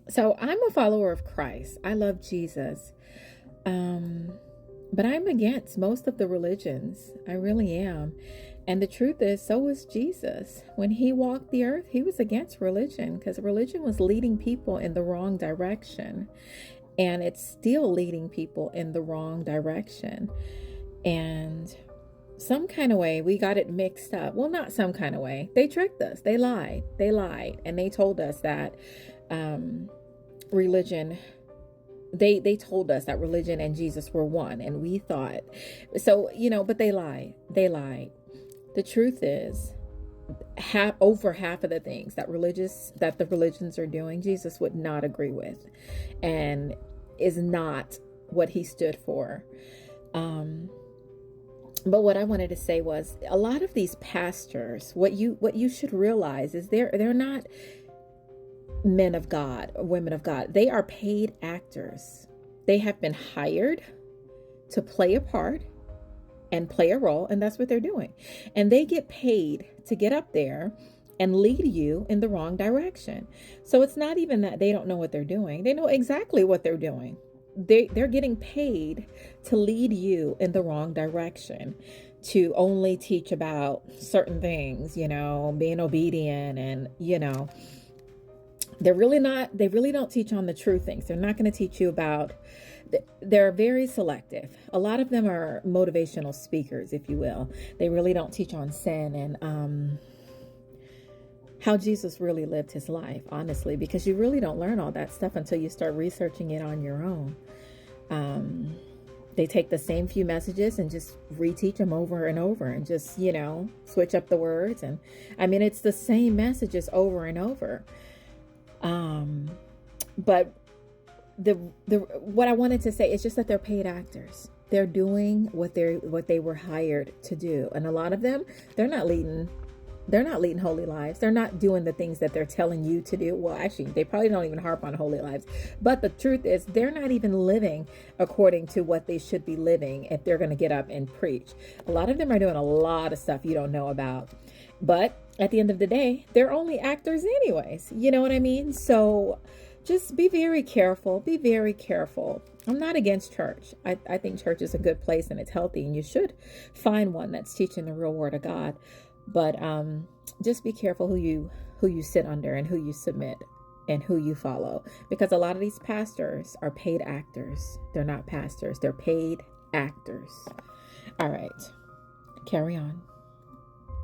So I'm a follower of Christ. I love Jesus. Um, but I'm against most of the religions. I really am. And the truth is, so was Jesus. When he walked the earth, he was against religion because religion was leading people in the wrong direction. And it's still leading people in the wrong direction. And some kind of way we got it mixed up. Well, not some kind of way. They tricked us. They lied. They lied. And they told us that religion they told us that religion and Jesus were one, and we thought so, but they lied. The truth is, over half of the things that the religions are doing, Jesus would not agree with, and is not what he stood for. um but what I wanted to say was, a lot of these pastors, what you should realize is they're not men of God or women of God. They are paid actors. They have been hired to play a part and play a role, and that's what they're doing. And they get paid to get up there and lead you in the wrong direction. So it's not even that they don't know what they're doing. They know exactly what they're doing. They're getting paid to lead you in the wrong direction, to only teach about certain things, being obedient, and they really don't teach on the true things. They're not going to teach you about, they're very selective. A lot of them are motivational speakers, if you will. They really don't teach on sin and how Jesus really lived his life, honestly, because you really don't learn all that stuff until you start researching it on your own. They take the same few messages and just reteach them over and over, and just, switch up the words. And I mean, it's the same messages over and over. But the what I wanted to say is just that they're paid actors. They're doing what they were hired to do, and a lot of them, they're not leading holy lives. They're not doing the things that they're telling you to do. Well, actually, they probably don't even harp on holy lives. But the truth is, they're not even living according to what they should be living if they're going to get up and preach. A lot of them are doing a lot of stuff you don't know about. But at the end of the day, they're only actors anyways. You know what I mean? So just be very careful. Be very careful. I'm not against church. I think church is a good place and it's healthy, and you should find one that's teaching the real word of God. But just be careful who you sit under and who you submit and who you follow, because a lot of these pastors are paid actors. They're not pastors. They're paid actors. All right, carry on.